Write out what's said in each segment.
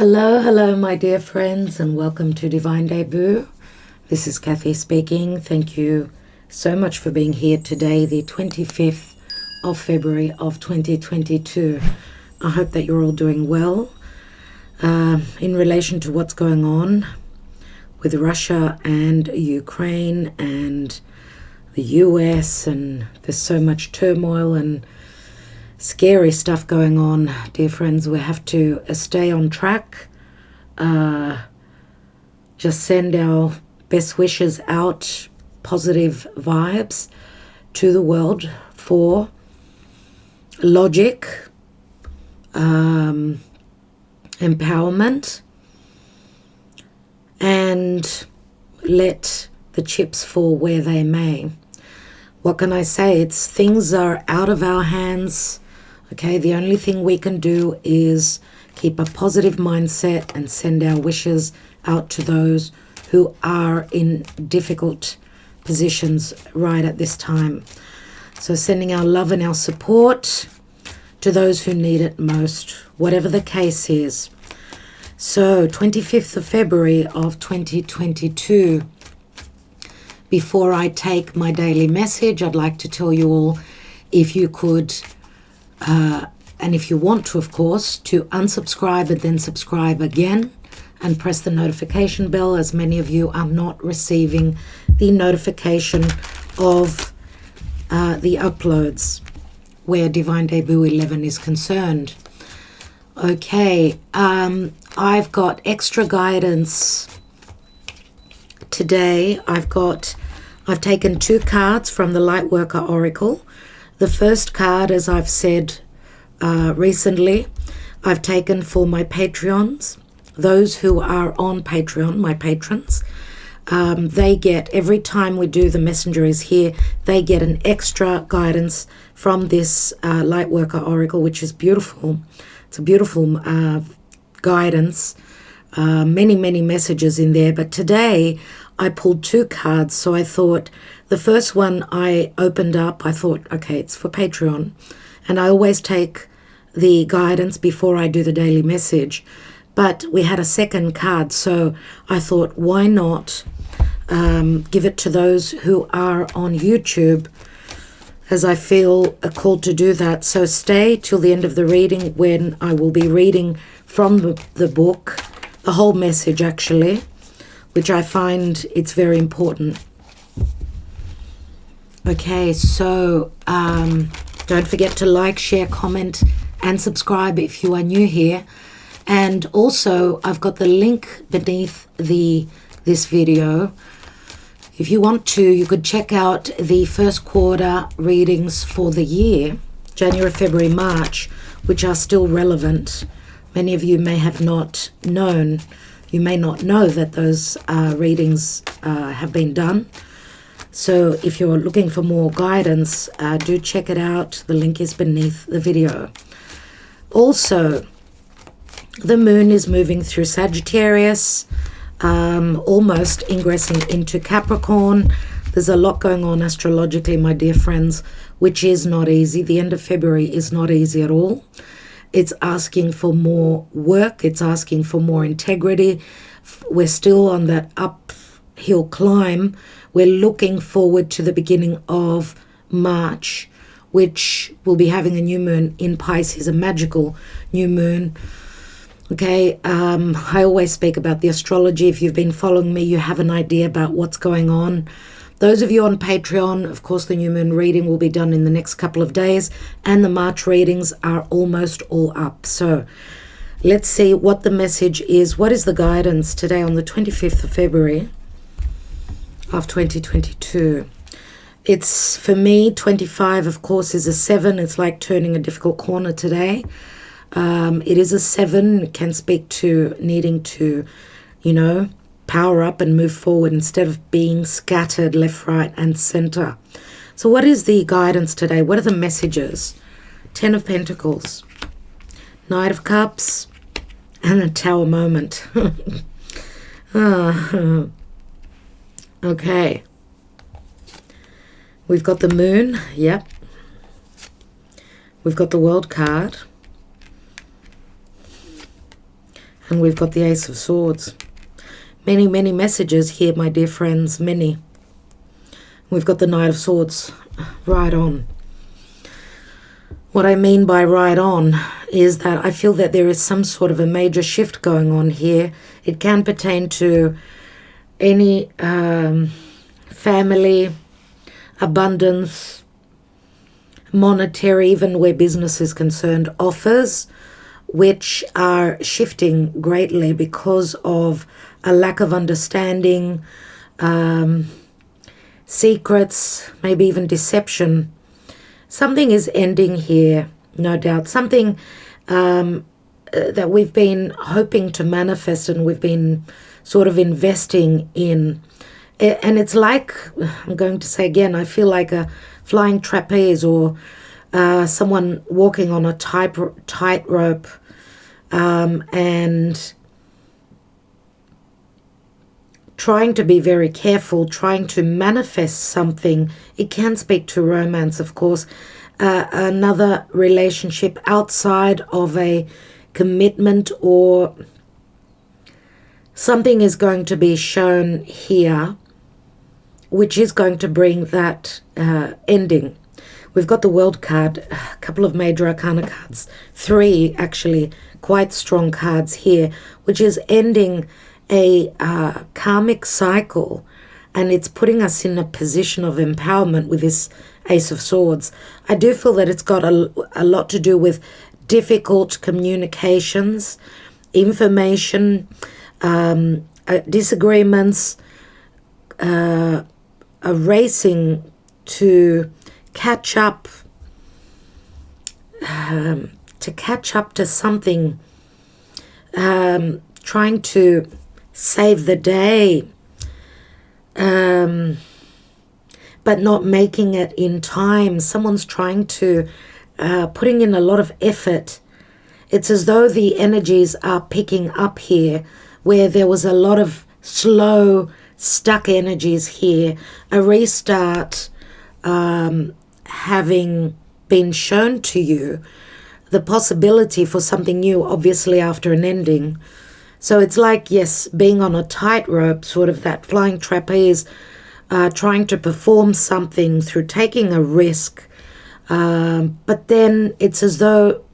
Hello, my dear friends, and welcome to Divine Debut. This is Kathy speaking. Thank you so much for being here today, the 25th of February of 2022. I hope that you're all doing well. In relation to what's going on with Russia and Ukraine and the US, and there's so much turmoil and scary stuff going on, dear friends. We have to stay on track. Just send our best wishes out, positive vibes to the world for logic, empowerment, and let the chips fall where they may. What can I say? Things are out of our hands. Okay, the only thing we can do is keep a positive mindset and send our wishes out to those who are in difficult positions right at this time. So sending our love and our support to those who need it most, whatever the case is. So 25th of February of 2022, before I take my daily message, I'd like to tell you all, if you could, and if you want to, of course, to unsubscribe and then subscribe again and press the notification bell, as many of you are not receiving the notification of the uploads where Divine Debut 11 is concerned. Okay, I've got extra guidance today. I've taken 2 cards from the Lightworker Oracle. The first card, as I've said recently, I've taken for my Patreons, those who are on Patreon, my patrons. They get, every time we do the Messenger is here, they get an extra guidance from this Lightworker Oracle, which is beautiful. It's a beautiful guidance, many messages in there. But today I pulled 2 cards, so I thought the first one I opened up, I thought, okay, it's for Patreon. And I always take the guidance before I do the daily message. But we had a second card, so I thought, why not give it to those who are on YouTube, as I feel a call to do that. So stay till the end of the reading, when I will be reading from the book, the whole message actually, which I find it's very important. Okay, so don't forget to like, share, comment, and subscribe if you are new here. And also, I've got the link beneath this video. If you want to, you could check out the first quarter readings for the year, January, February, March, which are still relevant. Many of you may have not known. You may not know that those readings have been done. So if you're looking for more guidance, do check it out. The link is beneath the video. Also, the moon is moving through Sagittarius, almost ingressing into Capricorn. There's a lot going on astrologically, my dear friends, which is not easy. The end of February is not easy at all. It's asking for more work. It's asking for more integrity. We're still on that uphill climb. We're looking forward to the beginning of March, which will be having a new moon in Pisces, a magical new moon. Okay, I always speak about the astrology. If you've been following me, you have an idea about what's going on. Those of you on Patreon, of course, the new moon reading will be done in the next couple of days, and the March readings are almost all up. So let's see what the message is. What is the guidance today on the 25th of February of 2022? It's, for me, 25, of course, is a 7. It's like turning a difficult corner today. It is a 7. It can speak to needing to, power up and move forward instead of being scattered left, right, and center. So what is the guidance today? What are the messages? 10 of Pentacles, Knight of Cups, and the Tower moment. Okay. We've got the moon. Yep. We've got the World card. And we've got the Ace of Swords. Many, many messages here, my dear friends, many. We've got the Knight of Swords, right on. What I mean by right on is that I feel that there is some sort of a major shift going on here. It can pertain to any family, abundance, monetary, even where business is concerned, offers which are shifting greatly because of a lack of understanding, secrets, maybe even deception. Something is ending here, no doubt. Something that we've been hoping to manifest and we've been sort of investing in. And it's like, I'm going to say again, I feel like a flying trapeze or someone walking on a tightrope and trying to be very careful, trying to manifest something. It can speak to romance, of course, another relationship outside of a commitment, or something is going to be shown here which is going to bring that ending. We've got the World card, a couple of major arcana cards, 3 actually quite strong cards here, which is ending a karmic cycle, and it's putting us in a position of empowerment with this Ace of Swords. I do feel that it's got a lot to do with difficult communications, information, disagreements, a racing to catch up, to something, trying to save the day, but not making it in time. Someone's trying to, putting in a lot of effort. It's as though the energies are picking up here, where there was a lot of slow, stuck energies here. A restart having been shown to you, the possibility for something new, obviously after an ending. So it's like, yes, being on a tightrope, sort of that flying trapeze, trying to perform something through taking a risk. But then it's as though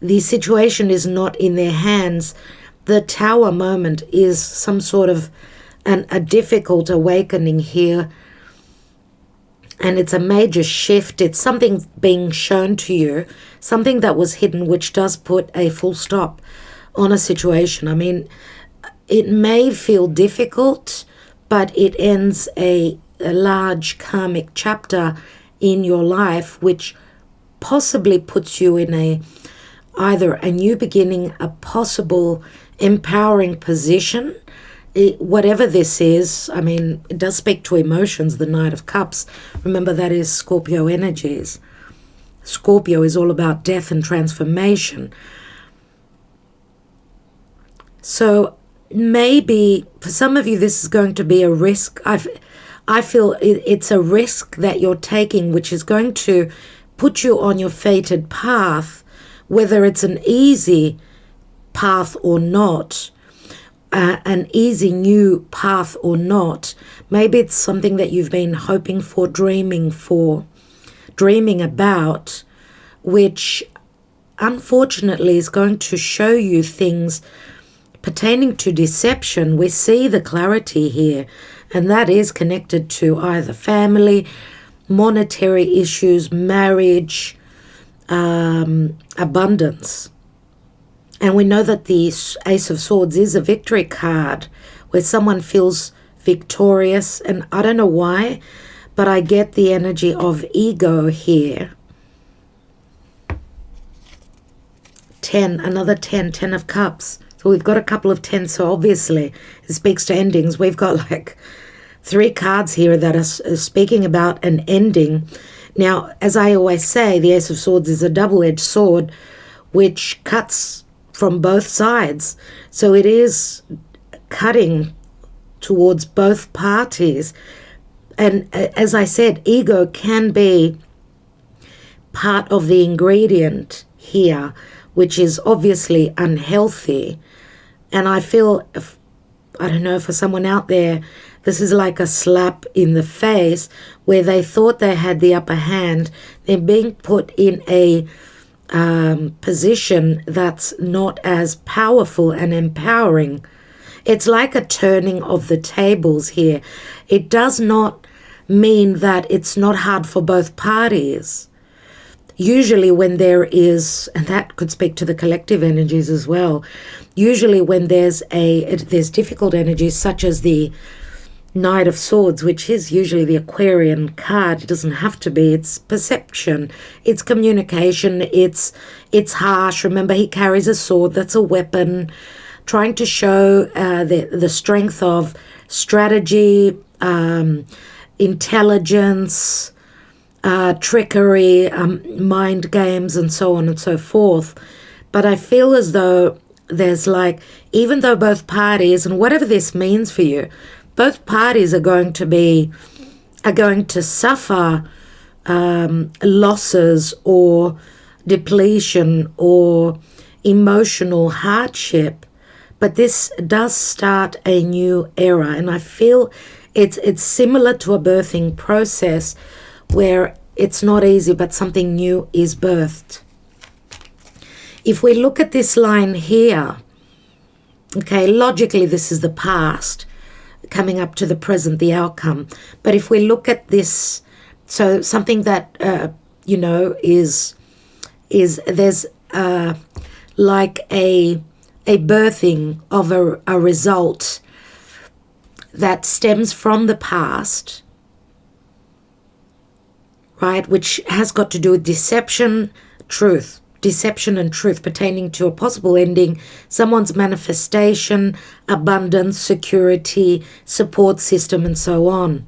the situation is not in their hands. The Tower moment is some sort of a difficult awakening here. And it's a major shift. It's something being shown to you, something that was hidden, which does put a full stop on a situation. I mean, it may feel difficult, but it ends a large karmic chapter in your life, which possibly puts you in either a new beginning, a possible empowering position. Whatever this is, I mean, it does speak to emotions, the Knight of Cups. Remember, that is Scorpio energies. Scorpio is all about death and transformation. So maybe for some of you, this is going to be a risk. I feel it's a risk that you're taking, which is going to put you on your fated path, whether it's an easy path or not, an easy new path or not. Maybe it's something that you've been hoping for, dreaming about, which unfortunately is going to show you things pertaining to deception. We see the clarity here, and that is connected to either family, monetary issues, marriage, abundance. And we know that the Ace of Swords is a victory card, where someone feels victorious, and I don't know why, but I get the energy of ego here. 10, another 10 of Cups. So we've got a couple of 10s, so obviously it speaks to endings. We've got like 3 cards here that are speaking about an ending. Now, as I always say, the Ace of Swords is a double-edged sword which cuts from both sides. So it is cutting towards both parties. And as I said, ego can be part of the ingredient here, which is obviously unhealthy. And I feel, I don't know, for someone out there, this is like a slap in the face where they thought they had the upper hand. They're being put in a position that's not as powerful and empowering. It's like a turning of the tables here. It does not mean that it's not hard for both parties. Usually when there is, and that could speak to the collective energies as well, usually when there's difficult energies such as the Knight of Swords, which is usually the Aquarian card. It doesn't have to be. It's perception. It's communication. It's harsh. Remember, he carries a sword. That's a weapon. Trying to show the strength of strategy, intelligence, trickery, mind games, and so on and so forth. But I feel as though there's like, even though both parties, and whatever this means for you, both parties are going to suffer losses or depletion or emotional hardship. But this does start a new era, and I feel it's similar to a birthing process where it's not easy, but something new is birthed. If we look at this line here, okay, logically this is the past, coming up to the present, the outcome. But if we look at this, so something that, is there's like a birthing of a result that stems from the past, right, which has got to do with deception and truth pertaining to a possible ending, someone's manifestation, abundance, security, support system, and so on.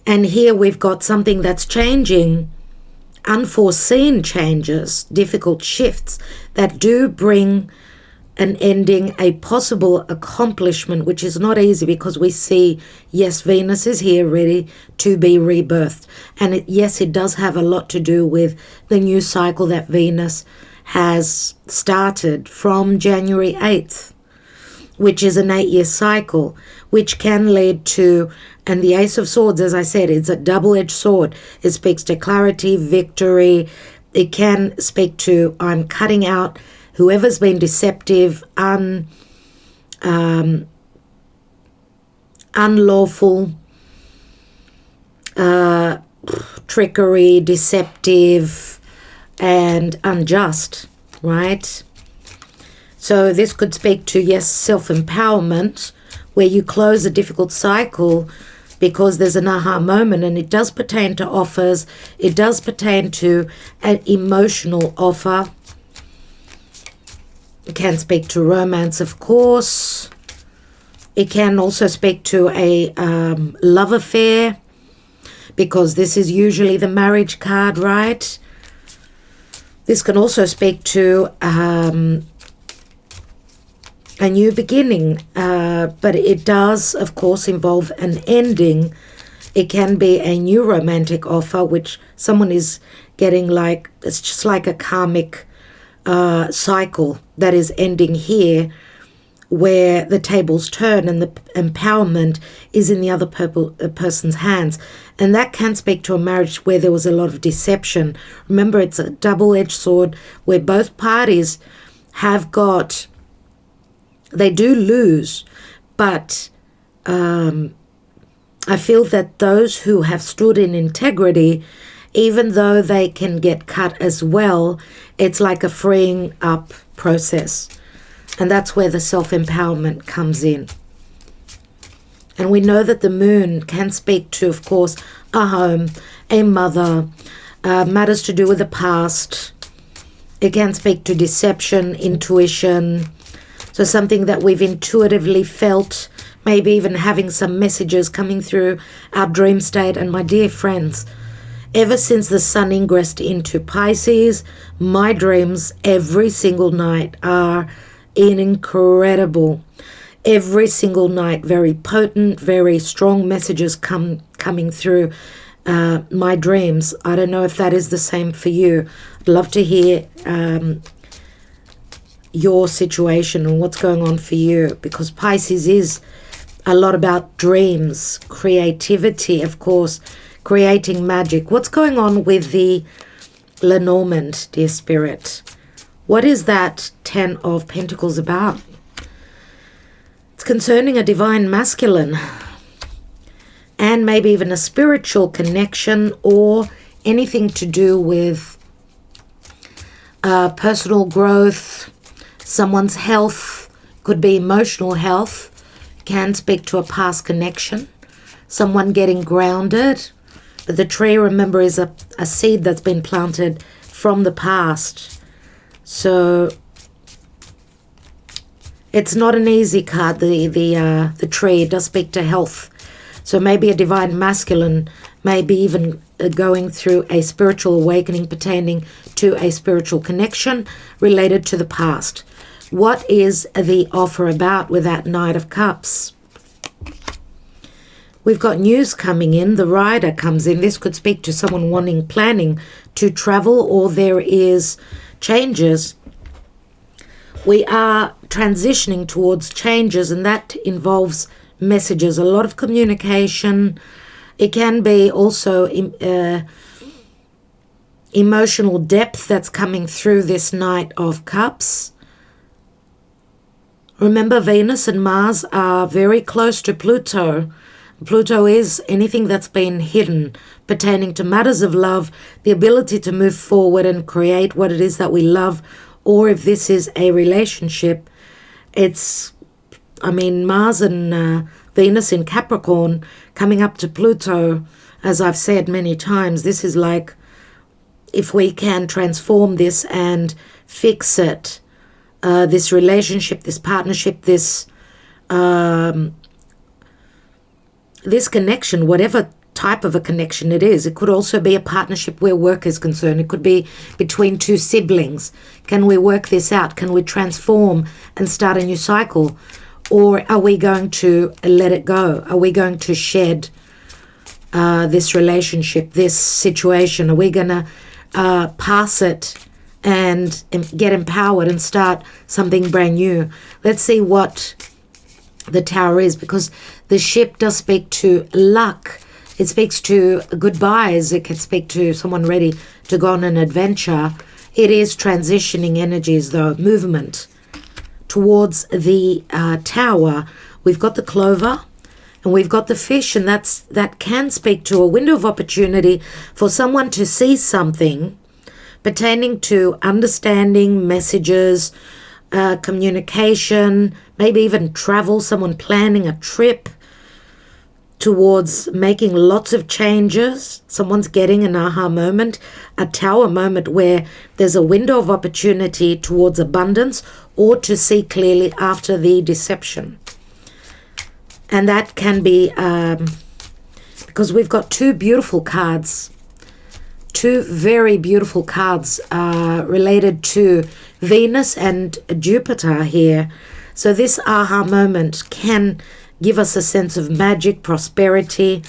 And here we've got something that's changing, unforeseen changes, difficult shifts that do bring an ending, a possible accomplishment, which is not easy because we see, yes, Venus is here ready to be rebirthed. And yes, it does have a lot to do with the new cycle that Venus has started from January 8th, which is an 8-year cycle, which can lead to, and the Ace of Swords, as I said, it's a double-edged sword. It speaks to clarity, victory. It can speak to, I'm cutting out whoever's been deceptive, unlawful, trickery, deceptive, and unjust, right? So this could speak to, yes, self-empowerment, where you close a difficult cycle because there's an aha moment, and it does pertain to offers. It does pertain to an emotional offer. It can speak to romance, of course. It can also speak to a love affair, because this is usually the marriage card, right? This can also speak to a new beginning, but it does, of course, involve an ending. It can be a new romantic offer, which someone is getting, like, it's just like a karmic cycle that is ending here, where the tables turn and the empowerment is in the other person's hands. And that can speak to a marriage where there was a lot of deception. Remember, it's a double-edged sword where both parties have got, they do lose, but I feel that those who have stood in integrity, even though they can get cut as well, it's like a freeing up process. And that's where the self-empowerment comes in. And we know that the moon can speak to, of course, a home, a mother, matters to do with the past. It can speak to deception, intuition. So something that we've intuitively felt, maybe even having some messages coming through our dream state. And my dear friends, ever since the sun ingressed into Pisces, my dreams every single night are incredible. Every single night, very potent, very strong messages coming through my dreams. I don't know if that is the same for you. I'd love to hear your situation and what's going on for you, because Pisces is a lot about dreams, creativity, of course, creating magic. What's going on with the Lenormand, dear Spirit? What is that 10 of Pentacles about? It's concerning a divine masculine and maybe even a spiritual connection, or anything to do with personal growth, someone's health, could be emotional health, can speak to a past connection, someone getting grounded. But the tree, remember, is a seed that's been planted from the past. So it's not an easy card, the tree. It does speak to health. So maybe a divine masculine, maybe even going through a spiritual awakening pertaining to a spiritual connection related to the past. What is the offer about with that Knight of Cups? We've got news coming in. The Rider comes in. This could speak to someone planning to travel, or there is changes. We are transitioning towards changes, and that involves messages, a lot of communication. It can be also emotional depth that's coming through this Knight of Cups. Remember, Venus and Mars are very close to Pluto. Pluto is anything that's been hidden pertaining to matters of love, the ability to move forward and create what it is that we love, or if this is a relationship, it's, Mars and Venus in Capricorn coming up to Pluto. As I've said many times, this is like, if we can transform this and fix it, this relationship, this partnership, this connection, whatever type of a connection it is. It could also be a partnership where work is concerned. It could be between two siblings. Can we work this out? Can we transform and start a new cycle? Or are we going to let it go? Are we going to shed this relationship, this situation? Are we going to pass it and get empowered and start something brand new? Let's see what the Tower is, because the ship does speak to luck. It speaks to goodbyes. It can speak to someone ready to go on an adventure. It is transitioning energies, though, movement towards the Tower. We've got the Clover and we've got the Fish, and that can speak to a window of opportunity for someone to see something pertaining to understanding, messages, communication, maybe even travel, someone planning a trip towards making lots of changes. Someone's getting an aha moment, a Tower moment where there's a window of opportunity towards abundance or to see clearly after the deception. And that can be because we've got two beautiful cards, two very beautiful cards related to Venus and Jupiter here. So this aha moment can give us a sense of magic, prosperity,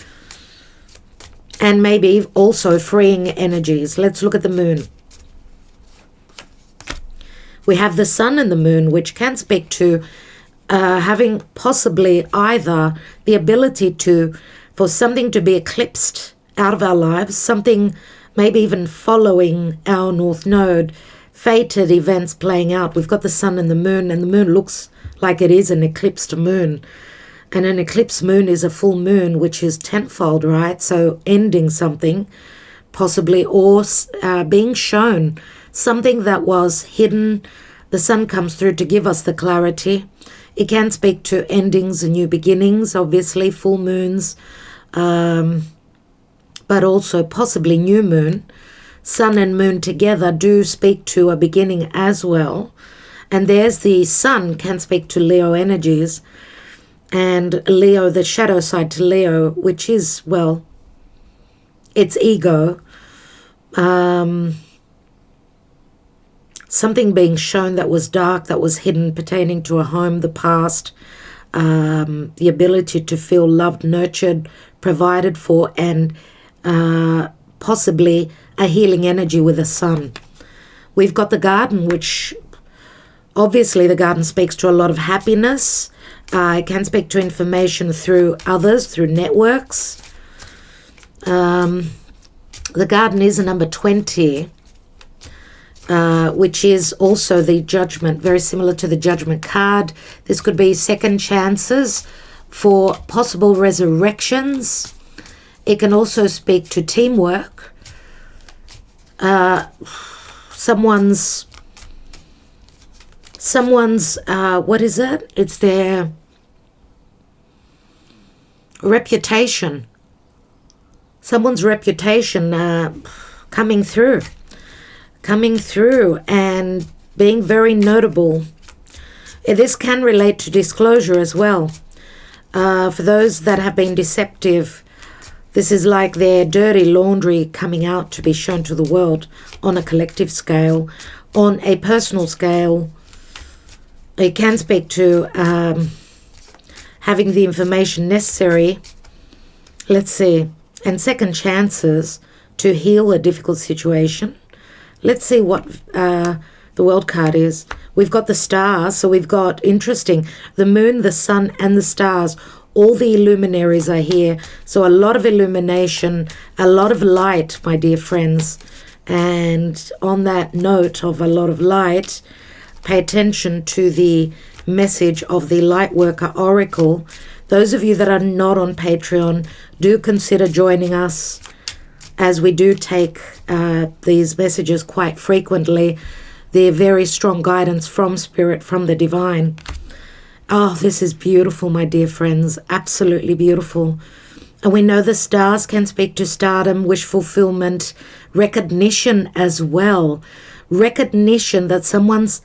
and maybe also freeing energies. Let's look at the Moon. We have the Sun and the Moon, which can speak to having possibly either the ability for something to be eclipsed out of our lives, something maybe even following our North Node, fated events playing out. We've got the Sun and the Moon looks like it is an eclipsed moon. And an eclipsed moon is a full moon, which is tenfold, right? So ending something, possibly, or being shown something that was hidden. The Sun comes through to give us the clarity. It can speak to endings and new beginnings, obviously, full moons, but also possibly new moon. Sun and Moon together do speak to a beginning as well. And there's the Sun can speak to Leo energies. And Leo, the shadow side to Leo, which is, well, it's ego. Something being shown that was dark, that was hidden, pertaining to a home, the past, the ability to feel loved, nurtured, provided for, and possibly a healing energy with the Sun. We've got the Garden, which Obviously, the garden speaks to a lot of happiness. It can speak to information through others, through networks. The garden is a number 20, which is also the judgment, very similar to the judgment card. This could be second chances for possible resurrections. It can also speak to teamwork. Someone's what is it? It's their reputation. Someone's reputation coming through and being very notable. This can relate to disclosure as well. For those that have been deceptive, this is like their dirty laundry coming out to be shown to the world on a collective scale, on a personal scale. It can speak to having the information necessary, let's see, and second chances to heal a difficult situation. Let's see what the world card is. We've got the stars, so we've got, interesting, the moon, the sun, and the stars. All the illuminaries are here. So a lot of illumination, a lot of light, my dear friends. And on that note of a lot of light, pay attention to the message of the Lightworker Oracle. Those of you that are not on Patreon, do consider joining us, as we do take these messages quite frequently. They're very strong guidance from Spirit, from the Divine. Oh, this is beautiful, my dear friends. Absolutely beautiful. And we know the stars can speak to stardom, wish fulfillment, recognition as well. Recognition that someone's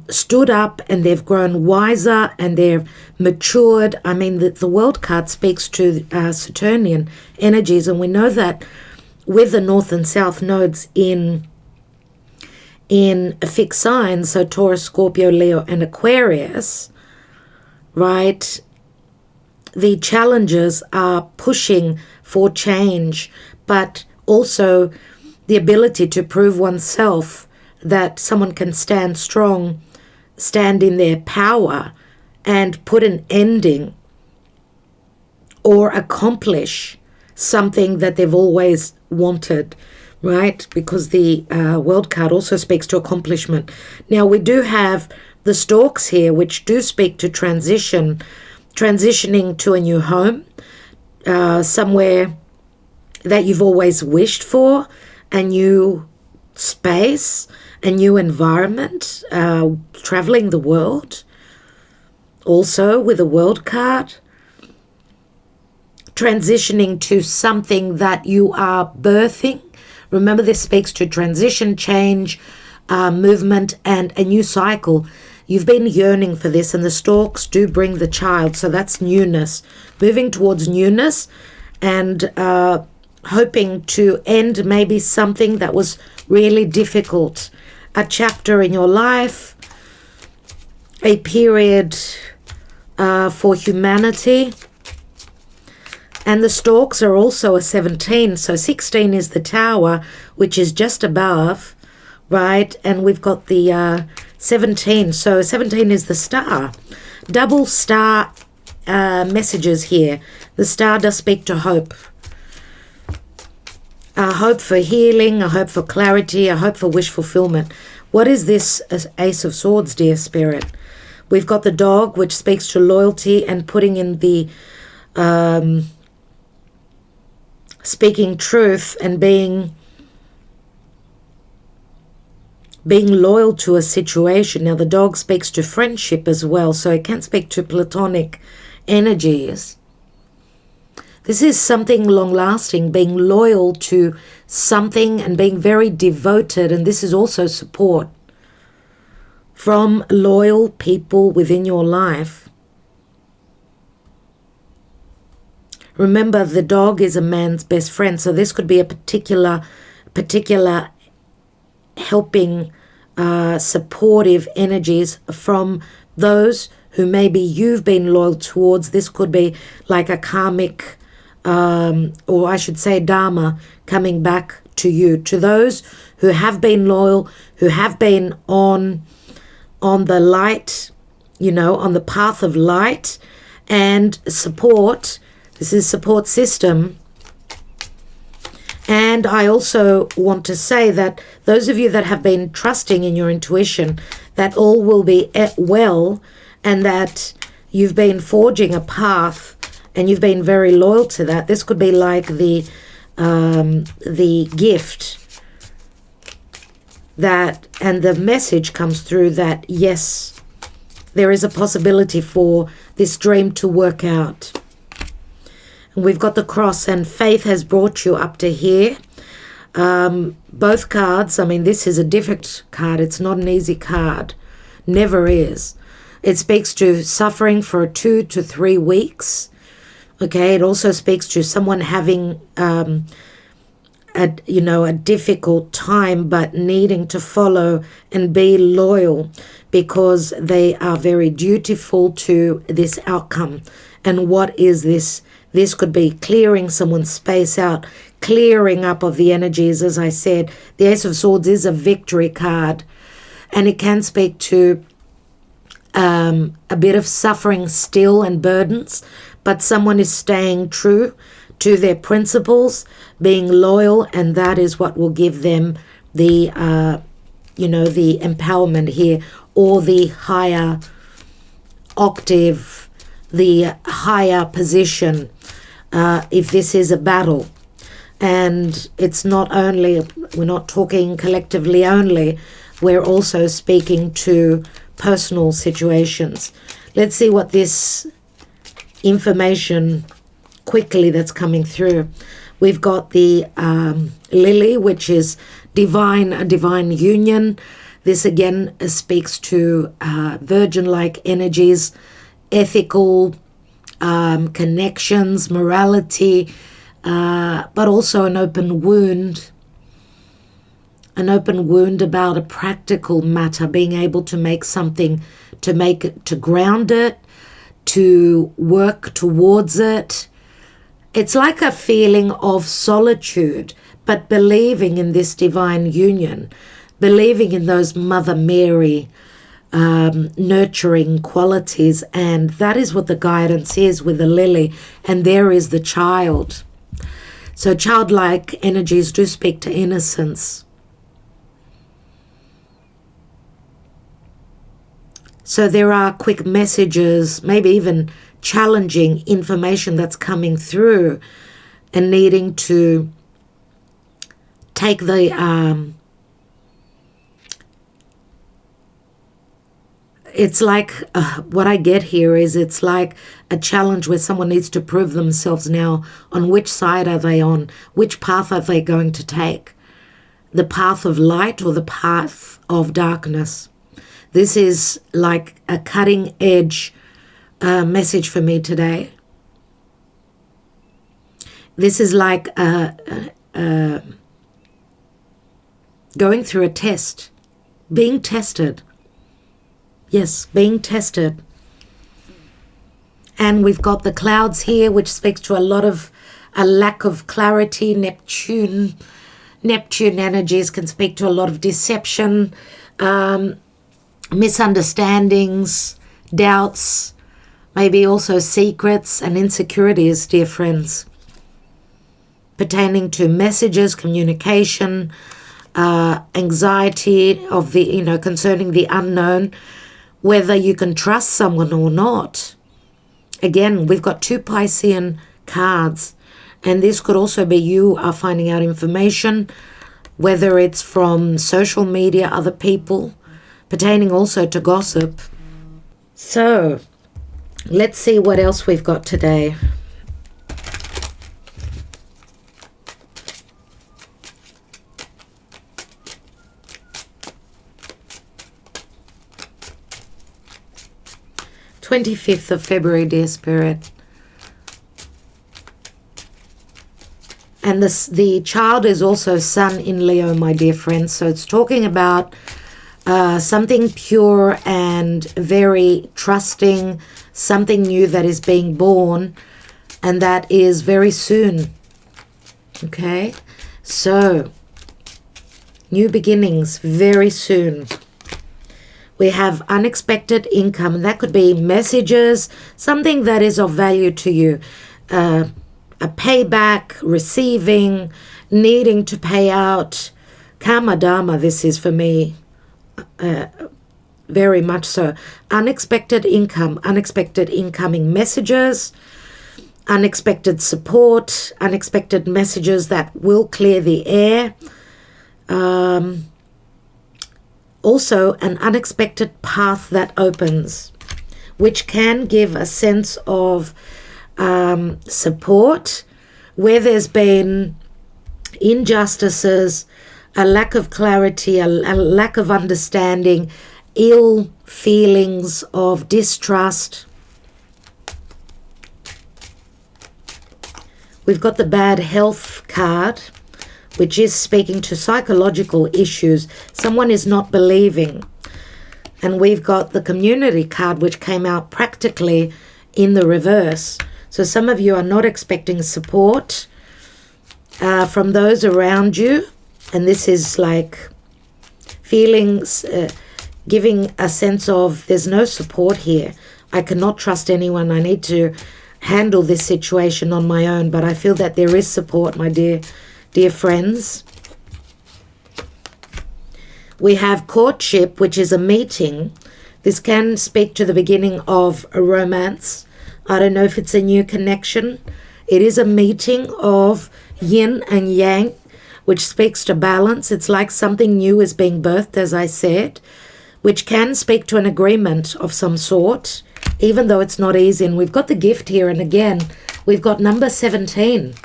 stood up and they've grown wiser and they've matured. I mean, the world card speaks to Saturnian energies, and we know that with the North and South nodes in fixed signs, so Taurus, Scorpio, Leo, and Aquarius, right? The challenges are pushing for change, but also the ability to prove oneself, that someone can stand strong, stand in their power, and put an ending or accomplish something that they've always wanted, right? Because the world card also speaks to accomplishment. Now, we do have the storks here, which do speak to transitioning to a new home, somewhere that you've always wished for, a new space, a new environment, traveling the world. Also with a world card, transitioning to something that you are birthing. Remember, this speaks to transition, change, movement, and a new cycle. You've been yearning for this, and the storks do bring the child. So that's newness, moving towards newness, and hoping to end maybe something that was really difficult, a chapter in your life, a period for humanity. And the storks are also a 17, so 16 is the tower, which is just above, right? And we've got the 17, so 17 is the star. Double star messages here. The star does speak to hope. A hope for healing, a hope for clarity, a hope for wish fulfillment. What is this Ace of Swords, dear Spirit? We've got the dog, which speaks to loyalty and putting in the speaking truth and being loyal to a situation. Now, the dog speaks to friendship as well, so it can speak to platonic energies. This is something long-lasting, being loyal to something and being very devoted, and this is also support from loyal people within your life. Remember, the dog is a man's best friend, so this could be a particular helping, supportive energies from those who maybe you've been loyal towards. This could be like a karmic, or I should say dharma, coming back to you. To those who have been loyal, who have been on on the light, you know, on the path of light and support. This is support system. And I also want to say that those of you that have been trusting in your intuition, that all will be well, and that you've been forging a path and you've been very loyal to that. This could be like the gift that, and the message comes through that, yes, there is a possibility for this dream to work out. And we've got the cross, and faith has brought you up to here. Both cards, I mean, this is a difficult card. It's not an easy card. Never is. It speaks to suffering for 2 to 3 weeks. Okay, it also speaks to someone having a difficult time, but needing to follow and be loyal because they are very dutiful to this outcome. And what is this? This could be clearing someone's space out, clearing up of the energies. As I said, the Ace of Swords is a victory card, and it can speak to a bit of suffering still and burdens, but someone is staying true to their principles, being loyal, and that is what will give them the, the empowerment here, or the higher octave, the higher position, if this is a battle. And it's not only, we're not talking collectively only, we're also speaking to personal situations. Let's see what this information quickly that's coming through. We've got the lily, which is a divine union. This again speaks to virgin-like energies, ethical connections, morality, but also an open wound about a practical matter, being able to make something, to ground it, to work towards it. It's like a feeling of solitude, but believing in this divine union, believing in those Mother Mary nurturing qualities, and that is what the guidance is with the lily. And there is the child. So childlike energies do speak to innocence. So there are quick messages, maybe even challenging information that's coming through, and needing to take the it's like what I get here is it's like a challenge where someone needs to prove themselves now. On which side are they on? Which path are they going to take? The path of light or the path of darkness? This is like a cutting edge message for me today. This is like going through a test, being tested. Yes, being tested. And we've got the clouds here, which speaks to a lack of clarity. Neptune energies can speak to a lot of deception, misunderstandings, doubts, maybe also secrets and insecurities, dear friends, pertaining to messages, communication, anxiety of the, concerning the unknown, whether you can trust someone or not. Again, we've got 2 Piscean cards, and this could also be you are finding out information, whether it's from social media, other people, pertaining also to gossip. So let's see what else we've got today. (25th of February, dear Spirit). And the child is also Sun in Leo, my dear friends. So it's talking about something pure and very trusting, something new that is being born, and that is very soon. Okay, so new beginnings very soon. We have unexpected income, and that could be messages, something that is of value to you. A payback, receiving, needing to pay out. Karma Dharma, this is for me, very much so. Unexpected income, unexpected incoming messages, unexpected support, unexpected messages that will clear the air. Also, an unexpected path that opens, which can give a sense of support where there's been injustices, a lack of clarity, a lack of understanding, ill feelings of distrust. We've got the bad health card, which is speaking to psychological issues. Someone is not believing. And we've got the community card, which came out practically in the reverse. So some of you are not expecting support from those around you. And this is like feelings, giving a sense of there's no support here. I cannot trust anyone. I need to handle this situation on my own. But I feel that there is support, my dear friends. We have courtship, which is a meeting. This can speak to the beginning of a romance. I don't know if it's a new connection. It is a meeting of yin and yang, which speaks to balance. It's like something new is being birthed, as I said, which can speak to an agreement of some sort, even though it's not easy. And we've got the gift here, and again, we've got number 17.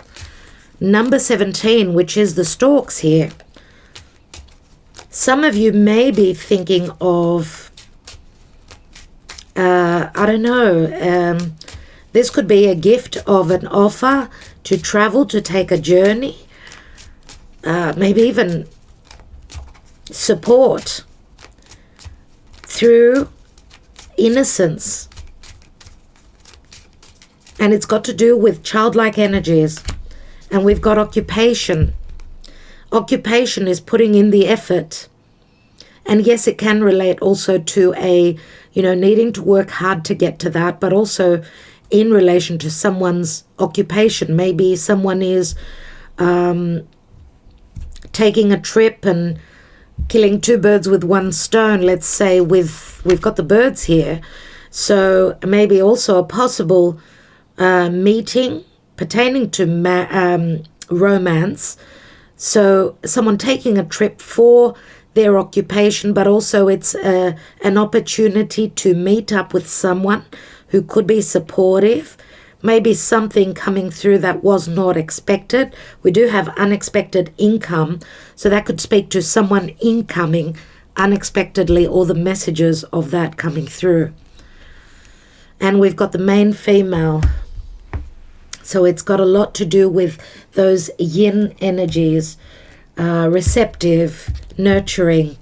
Number 17, which is the storks here. Some of you may be thinking of, I don't know, this could be a gift of an offer to travel, to take a journey, maybe even support through innocence. And it's got to do with childlike energies. And we've got occupation. Occupation is putting in the effort. And yes, it can relate also to a, needing to work hard to get to that, but also in relation to someone's occupation. Maybe someone is taking a trip and killing two birds with one stone. Let's say we've got the birds here. So maybe also a possible meeting pertaining to romance. So someone taking a trip for their occupation, but also it's an opportunity to meet up with someone who could be supportive. Maybe something coming through that was not expected. We do have unexpected income, so that could speak to someone incoming unexpectedly, or the messages of that coming through. And we've got the main female. So it's got a lot to do with those yin energies, receptive, nurturing.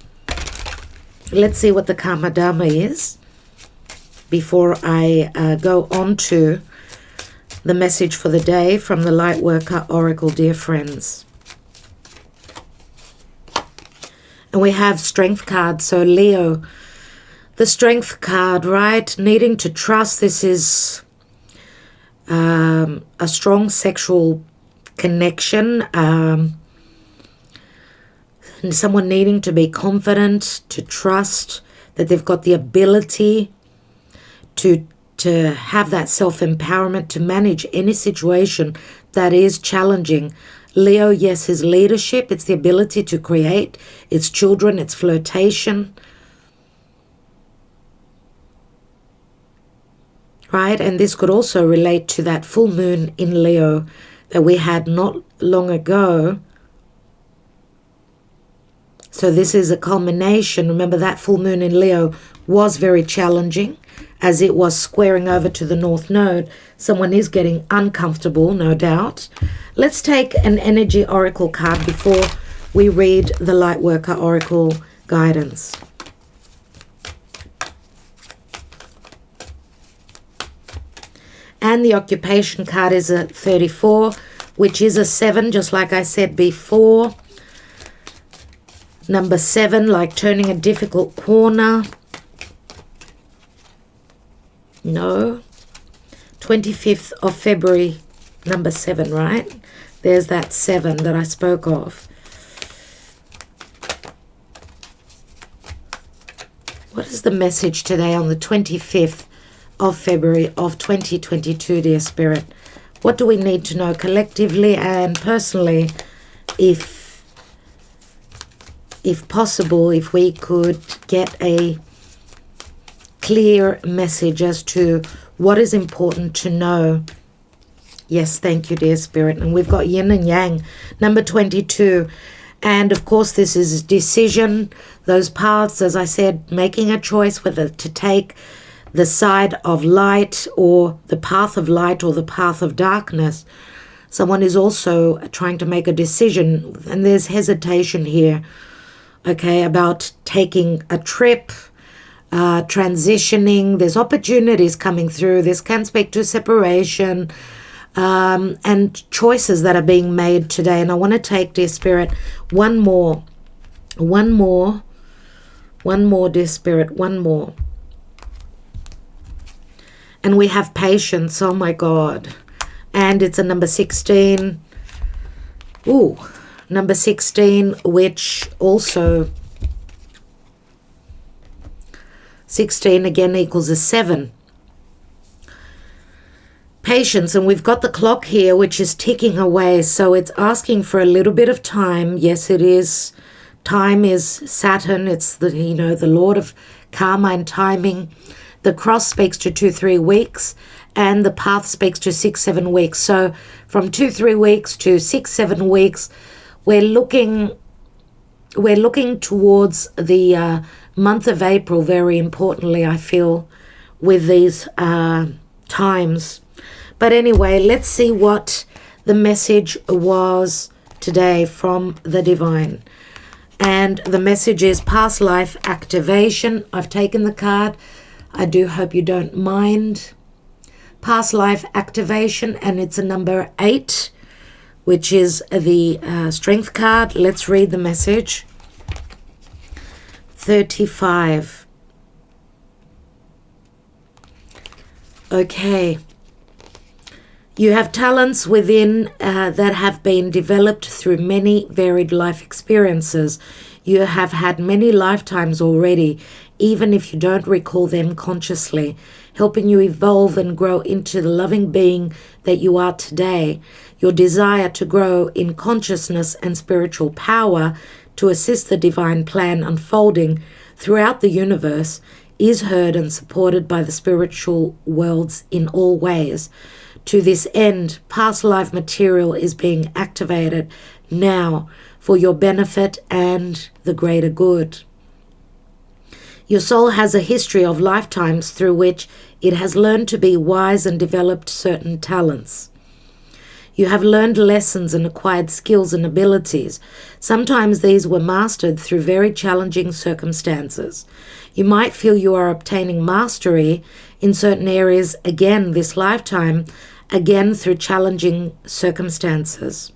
Let's see what the Karma Dharma is before I go on to the message for the day from the Lightworker Oracle, dear friends. And we have Strength card. So Leo, the Strength card, right? Needing to trust. This is a strong sexual connection, and someone needing to be confident, to trust that they've got the ability to have that self-empowerment to manage any situation that is challenging. Leo, yes, is leadership. It's the ability to create. It's children. It's flirtation. Right? And this could also relate to that full moon in Leo that we had not long ago. So this is a culmination. Remember, that full moon in Leo was very challenging as it was squaring over to the North Node. Someone is getting uncomfortable, no doubt. Let's take an energy oracle card before we read the Lightworker Oracle guidance. And the occupation card is a 34, which is a 7, just like I said before. Number 7, like turning a difficult corner. No. 25th of February, number 7, right? There's that 7 that I spoke of. What is the message today on the 25th of February of 2022, dear Spirit? What do we need to know collectively and personally, if possible, if we could get a clear message as to what is important to know? Yes, thank you, dear Spirit. And we've got yin and yang, number 22. And of course, this is decision, those paths, as I said, making a choice whether to take the side of light or the path of light or the path of darkness. Someone is also trying to make a decision, and there's hesitation here, okay, about taking a trip, transitioning. There's opportunities coming through. This can speak to separation, and choices that are being made today. And I want to take, dear Spirit, one more, dear Spirit, one more. And we have patience, oh my God. And it's a number 16. Ooh, number 16, which also, 16 again equals a 7. Patience, and we've got the clock here, which is ticking away, so it's asking for a little bit of time. Yes, it is. Time is Saturn. It's the Lord of karma and timing. The cross speaks to 2-3 weeks, and the path speaks to 6-7 weeks. So from 2-3 weeks to 6-7 weeks, we're looking towards the month of April. Very importantly, I feel, with these times. But anyway, let's see what the message was today from the divine. And the message is past life activation. I've taken the card. I do hope you don't mind. Past life activation, and it's a number 8, which is the strength card. Let's read the message. 35. Okay. You have talents within that have been developed through many varied life experiences. You have had many lifetimes already, even if you don't recall them consciously, helping you evolve and grow into the loving being that you are today. Your desire to grow in consciousness and spiritual power to assist the divine plan unfolding throughout the universe is heard and supported by the spiritual worlds in all ways. To this end, past life material is being activated now for your benefit and the greater good. Your soul has a history of lifetimes through which it has learned to be wise and developed certain talents. You have learned lessons and acquired skills and abilities. Sometimes these were mastered through very challenging circumstances. You might feel you are obtaining mastery in certain areas again this lifetime, again through challenging circumstances.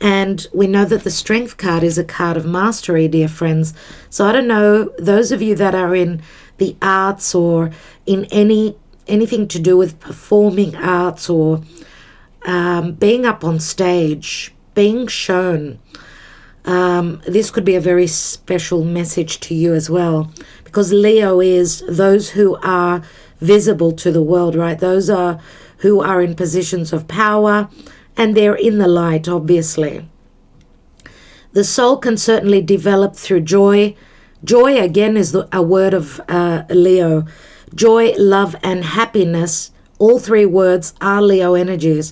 And we know that the strength card is a card of mastery, dear friends. So I don't know, those of you that are in the arts or in anything to do with performing arts or being up on stage, being shown, this could be a very special message to you as well, because Leo is those who are visible to the world, right? Those are who are in positions of power, and they're in the light, obviously. The soul can certainly develop through joy. Joy, again, is a word of Leo. Joy, love, and happiness, all 3 words are Leo energies.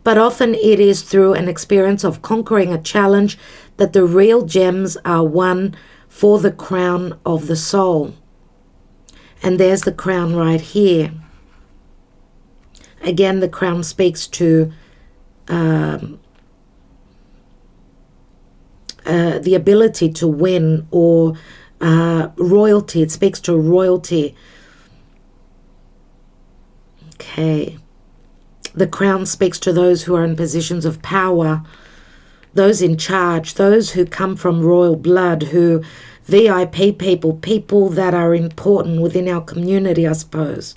But often it is through an experience of conquering a challenge that the real gems are won for the crown of the soul. And there's the crown right here. Again, the crown speaks to the ability to win, or royalty. It speaks to royalty. Okay. The crown speaks to those who are in positions of power, those in charge, those who come from royal blood, who VIP people that are important within our community, I suppose.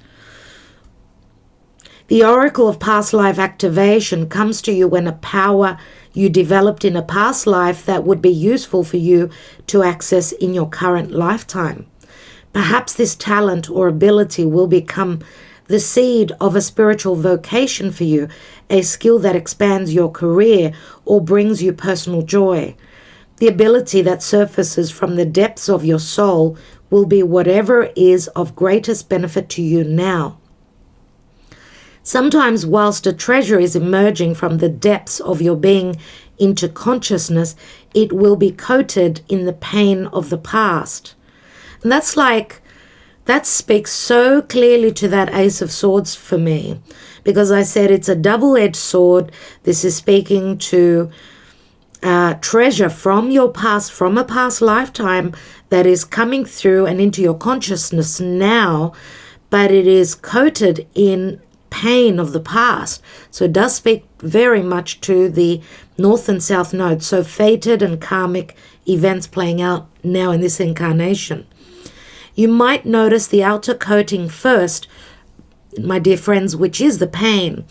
The oracle of past life activation comes to you when a power you developed in a past life that would be useful for you to access in your current lifetime. Perhaps this talent or ability will become the seed of a spiritual vocation for you, a skill that expands your career or brings you personal joy. The ability that surfaces from the depths of your soul will be whatever is of greatest benefit to you now. Sometimes whilst a treasure is emerging from the depths of your being into consciousness, it will be coated in the pain of the past. And that speaks so clearly to that Ace of Swords for me, because I said it's a double-edged sword. This is speaking to treasure from your past, from a past lifetime that is coming through and into your consciousness now, but it is coated in pain of the past. So it does speak very much to the North and South nodes, so fated and karmic events playing out now in this incarnation. You might notice the outer coating first, my dear friends, which is the pain.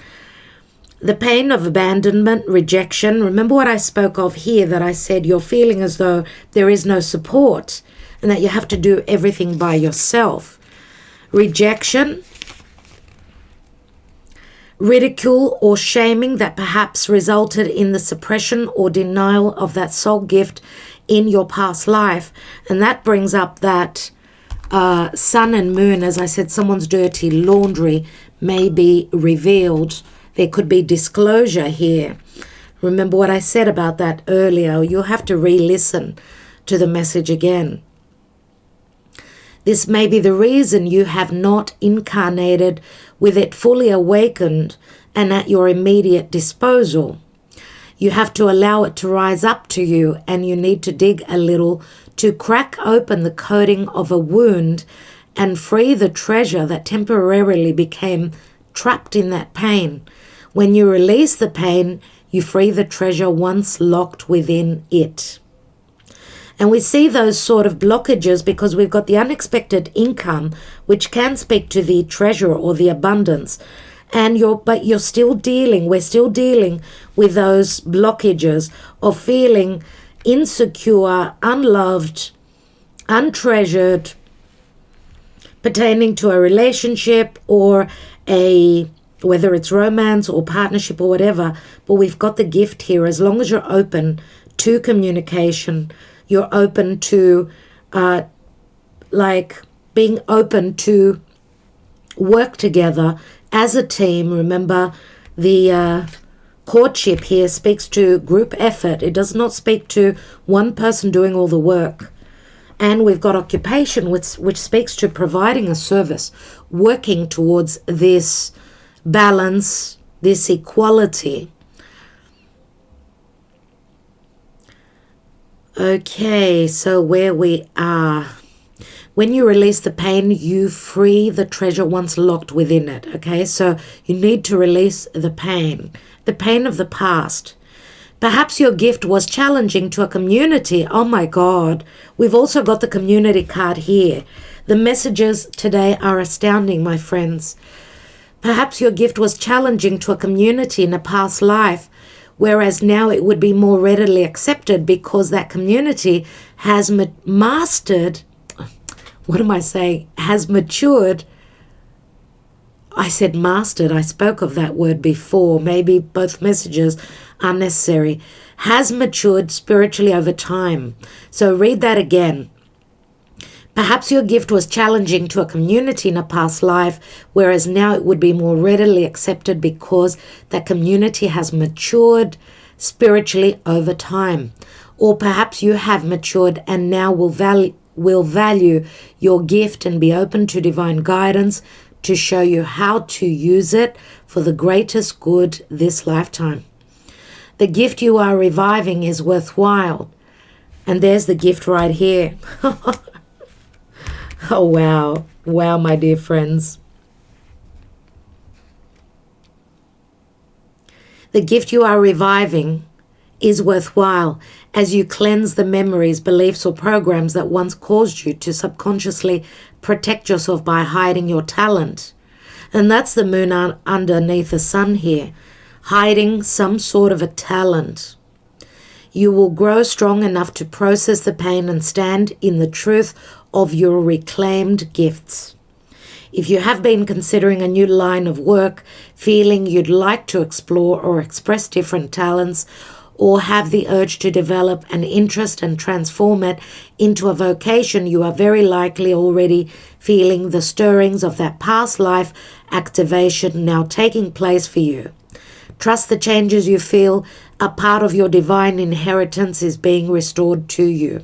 The pain of abandonment, rejection. Remember what I spoke of here, that I said you're feeling as though there is no support and that you have to do everything by yourself. Rejection, ridicule or shaming that perhaps resulted in the suppression or denial of that soul gift in your past life. And that brings up that sun and moon. As I said, someone's dirty laundry may be revealed. There could be disclosure here. Remember what I said about that earlier. You'll have to re-listen to the message again. This may be the reason you have not incarnated with it fully awakened and at your immediate disposal. You have to allow it to rise up to you, and you need to dig a little to crack open the coating of a wound and free the treasure that temporarily became trapped in that pain. When you release the pain, you free the treasure once locked within it. And we see those sort of blockages because we've got the unexpected income, which can speak to the treasure or the abundance. But we're still dealing with those blockages of feeling insecure, unloved, untreasured, pertaining to a relationship or whether it's romance or partnership or whatever. But we've got the gift here. As long as you're open to communication, you're open to being open to work together as a team. Remember, the courtship here speaks to group effort. It does not speak to one person doing all the work. And we've got occupation, which speaks to providing a service, working towards this balance, this equality. Okay, so where we are. When you release the pain, you free the treasure once locked within it. Okay, so you need to release the pain of the past. Perhaps your gift was challenging to a community. Oh my God, we've also got the community card here. The messages today are astounding, my friends. Perhaps your gift was challenging to a community in a past life, whereas now it would be more readily accepted because that community has has matured. I said mastered. I spoke of that word before. Maybe both messages are necessary. Has matured spiritually over time. So read that again. Perhaps your gift was challenging to a community in a past life, whereas now it would be more readily accepted because that community has matured spiritually over time. Or perhaps you have matured and now will value your gift and be open to divine guidance to show you how to use it for the greatest good this lifetime. The gift you are reviving is worthwhile. And there's the gift right here. Oh, wow. Wow, my dear friends. The gift you are reviving is worthwhile as you cleanse the memories, beliefs, or programs that once caused you to subconsciously protect yourself by hiding your talent. And that's the moon underneath the sun here, hiding some sort of a talent. You will grow strong enough to process the pain and stand in the truth of your reclaimed gifts. If you have been considering a new line of work, feeling you'd like to explore or express different talents, or have the urge to develop an interest and transform it into a vocation, you are very likely already feeling the stirrings of that past life activation now taking place for you. Trust the changes you feel a part of your divine inheritance is being restored to you.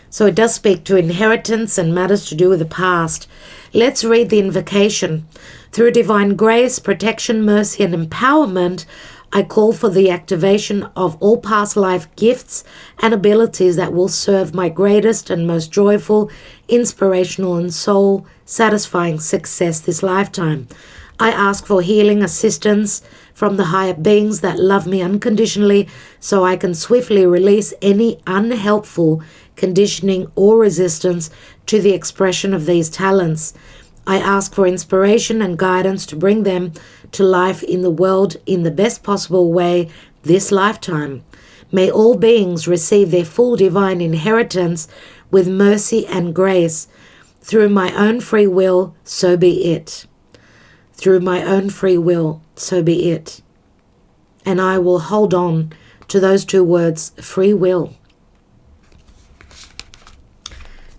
So it does speak to inheritance and matters to do with the past. Let's read the invocation. Through divine grace, protection, mercy, and empowerment, I call for the activation of all past life gifts and abilities that will serve my greatest and most joyful, inspirational, and soul-satisfying success this lifetime. I ask for healing assistance from the higher beings that love me unconditionally so I can swiftly release any unhelpful conditioning or resistance to the expression of these talents. I ask for inspiration and guidance to bring them to life in the world in the best possible way this lifetime. May all beings receive their full divine inheritance with mercy and grace. Through my own free will, so be it. Through my own free will, so be it. And I will hold on to those two words, free will.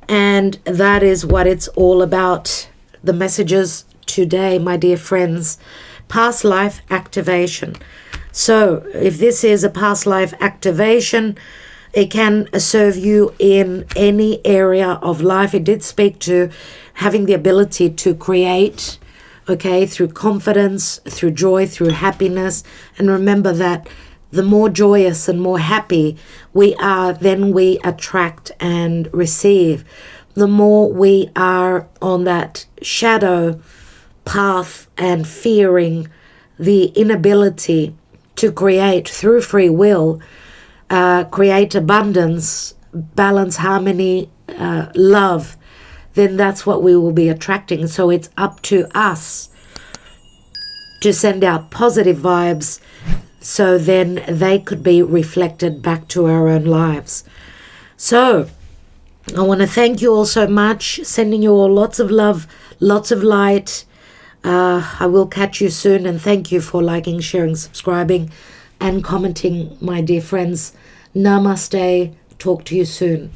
And that is what it's all about. The messages today, my dear friends, past life activation. So if this is a past life activation, it can serve you in any area of life. It did speak to having the ability to create, okay, through confidence, through joy, through happiness. And remember that the more joyous and more happy we are, then we attract and receive. The more we are on that shadow path and fearing the inability to create through free will, create abundance, balance, harmony, love, then that's what we will be attracting. So it's up to us to send out positive vibes so then they could be reflected back to our own lives. So I want to thank you all so much, sending you all lots of love, lots of light. I will catch you soon, and thank you for liking, sharing, subscribing, and commenting, my dear friends. Namaste. Talk to you soon.